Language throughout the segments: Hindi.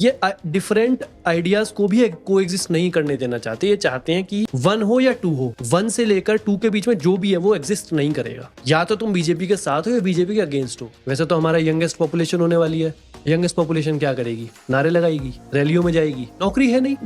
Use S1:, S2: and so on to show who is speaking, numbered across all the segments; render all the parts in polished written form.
S1: ये डिफरेंट आइडियाज को भी कोएग्जिस्ट नहीं करने देना चाहते। ये चाहते हैं कि 1 हो या 2 हो, 1 से लेकर 2 के बीच में जो भी है वो एग्जिस्ट नहीं करेगा। या तो तुम बीजेपी के साथ हो या बीजेपी के अगेंस्ट हो। वैसे तो हमारा यंगेस्ट पॉपुलेशन होने वाली है। यंगेस्ट पॉपुलेशन क्या करेगी? नारे लगाएगी, रैलियों में जाएगी। नौकरी है नहीं,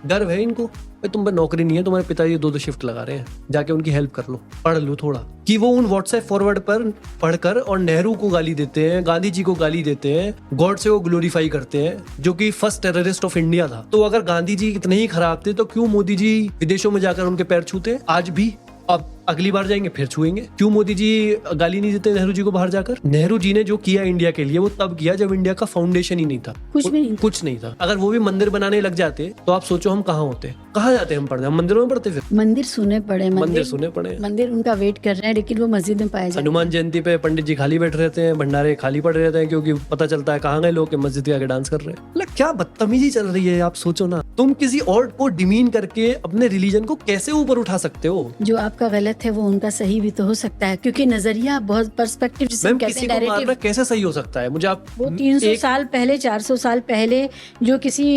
S1: गर्व है इनको। तुम पर नौकरी नहीं है, तुम्हारे पिताजी 2-2 शिफ्ट लगा रहे हैं, जाके उनकी हेल्प कर लो, पढ़ लो थोड़ा। कि वो उन व्हाट्सएप फॉरवर्ड पर पढ़कर और नेहरू को गाली देते हैं, गांधी जी को गाली देते हैं, गॉडसे को ग्लोरीफाई करते हैं, जो कि फर्स्ट टेररिस्ट ऑफ इंडिया था। तो अगर गांधी जी इतने ही खराब थे तो क्यों मोदी जी विदेशों में जाकर उनके पैर छूते? आज भी, अब अगली बार जाएंगे फिर छुएंगे। क्यों मोदी जी गाली नहीं देते नेहरू जी को बाहर जाकर? नेहरू जी ने जो किया इंडिया के लिए वो तब किया जब इंडिया का फाउंडेशन ही नहीं था, कुछ नहीं था। अगर वो भी मंदिर बनाने लग जाते तो आप सोचो हम कहाँ होते, कहाँ जाते हम पढ़ने? हम मंदिरों में पढ़ते। फिर मंदिर सुने पड़े, मंदिर उनका वेट कर रहे हैं, लेकिन वो मस्जिद में पाए जाते। हनुमान जयंती पे पंडित जी खाली बैठ रहते हैं, भंडारे खाली पड़े रहते हैं, क्योंकि पता चलता है कहाँ गए लोग, मस्जिद के आगे डांस कर रहे हैं। क्या बदतमीजी चल रही है, आप सोचो ना। तुम किसी और को डिमीन करके अपने रिलीजन को कैसे ऊपर उठा सकते हो? जो आपका गलत है वो उनका सही भी तो हो सकता है, क्योंकि नजरिया बहुत पर्सपेक्टिव किसी को मारना कैसे सही हो सकता है? मुझे आप
S2: वो 300 साल पहले, 400 साल पहले जो किसी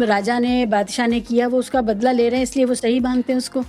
S2: राजा ने, बादशाह ने किया, वो उसका बदला ले रहे हैं, इसलिए वो सही मानते हैं उसको।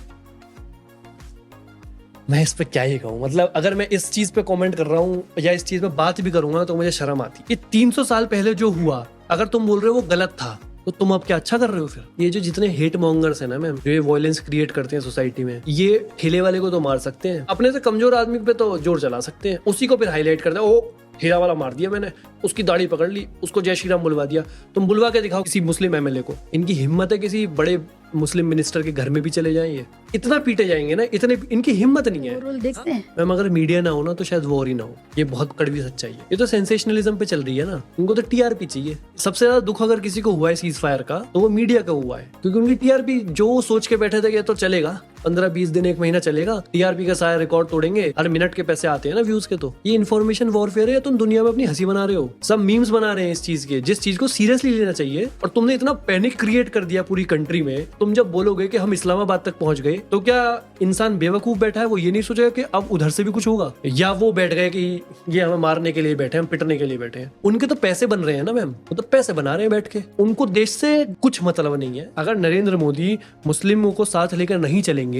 S1: मैं इस पे क्या ही कहूँ, मतलब अगर मैं इस चीज पे कमेंट कर रहा हूँ या इस चीज पे बात भी करूंगा तो मुझे शर्म आती। ये 300 साल पहले जो हुआ, अगर तुम बोल रहे हो वो गलत था, तो तुम अब क्या अच्छा कर रहे हो फिर? ये जो जितने हेट मॉन्गर्स हैं ना मैम, जो ये वॉयलेंस क्रिएट करते हैं सोसाइटी में, ये ठेले वाले को तो मार सकते हैं, अपने से कमजोर आदमी पे तो जोर चला सकते हैं, उसी को फिर हाईलाइट करते हैं। ओ ठेला वाला मार दिया मैंने, उसकी दाढ़ी पकड़ ली, उसको जय श्री राम बुलवा दिया। तुम बुलवा के दिखाओ किसी मुस्लिम एमएलए को। इनकी हिम्मत है किसी बड़े मुस्लिम मिनिस्टर के घर में भी चले जाएंगे, इतना पीटे जाएंगे ना, इतने इनकी हिम्मत नहीं है।
S2: देखते हैं
S1: मैम, अगर मीडिया ना हो ना तो शायद वॉर ही ना हो। ये बहुत कड़वी सच्चाई है। ये तो सेंसेशनलिज्म पे चल रही है ना, उनको तो टीआरपी चाहिए। सबसे ज्यादा दुख अगर किसी को हुआ है सीज फायर का तो वो मीडिया का हुआ है, क्योंकि उनकी टीआरपी जो सोच के बैठे थे कि तो चलेगा 15-20 दिन, 1 महीना चलेगा, टीआरपी का सारा रिकॉर्ड तोड़ेंगे, हर मिनट के पैसे आते हैं ना व्यूज के। तो ये इन्फॉर्मेशन वॉरफेयर है या तुम दुनिया में अपनी हंसी बना रहे हो? सब मीम्स बना रहे हैं इस चीज के, जिस चीज को सीरियसली लेना चाहिए। और तुमने इतना पैनिक क्रिएट कर दिया पूरी कंट्री में। तुम जब बोलोगे कि हम इस्लामाबाद तक पहुंच गए, तो क्या इंसान बेवकूफ बैठा है वो ये नहीं सोचेगा कि अब उधर से भी कुछ होगा? या वो बैठ गए कि ये हमें मारने के लिए बैठे हैं, हम पिटने के लिए बैठे हैं? उनके तो पैसे बन रहे हैं ना मैम, वो तो पैसे बना रहे हैं बैठ के। उनको देश से कुछ मतलब नहीं है। अगर नरेंद्र मोदी मुस्लिमों को साथ लेकर नहीं चलेंगे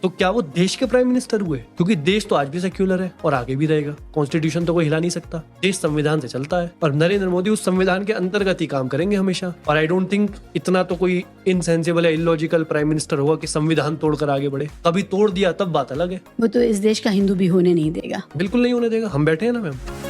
S1: तो क्या वो देश के प्राइम मिनिस्टर हुए? क्योंकि देश तो आज भी सेक्युलर है और आगे भी रहेगा। कॉन्स्टिट्यूशन तो कोई हिला नहीं सकता, देश संविधान से चलता है, और नरेंद्र मोदी उस संविधान के अंतर्गत ही काम करेंगे हमेशा। और आई डोंट थिंक इतना तो कोई इनसेंसिबल या इलॉजिकल प्राइम मिनिस्टर होगा कि संविधान तोड़कर आगे बढ़े। कभी तोड़ दिया तब बात अलग है।
S2: वो तो इस देश का हिंदू भी होने नहीं देगा,
S1: बिल्कुल नहीं होने देगा। हम बैठे हैं ना मैम।